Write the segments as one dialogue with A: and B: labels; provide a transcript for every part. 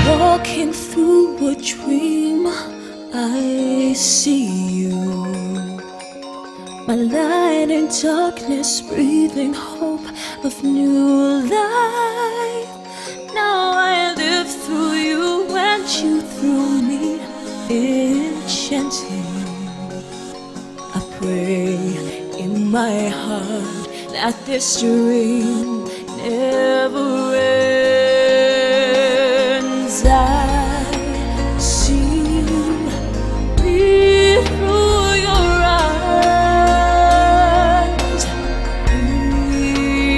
A: Walking through a dream, I see you. My light in darkness, breathing hope of new life. Now I live through you and you through me, enchanting. I pray in my heart that this dream never ends. I see me through your eyes,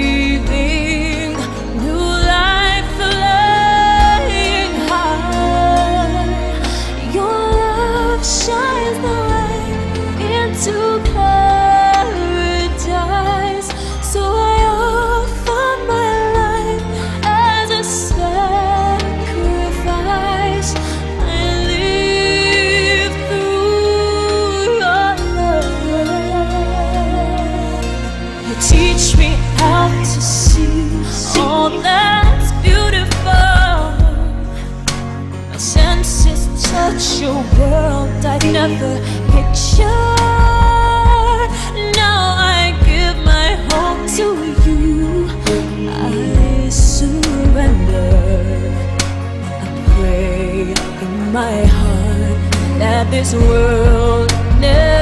A: breathing new life, flying high. Your love shines the way into paradise. So I offer my life as a sacrifice. I live through your love. You teach me how to see all that's beautiful. My senses touch your world I'd never pictured. Now I give my hope to you. I surrender. I pray in my heart that this world never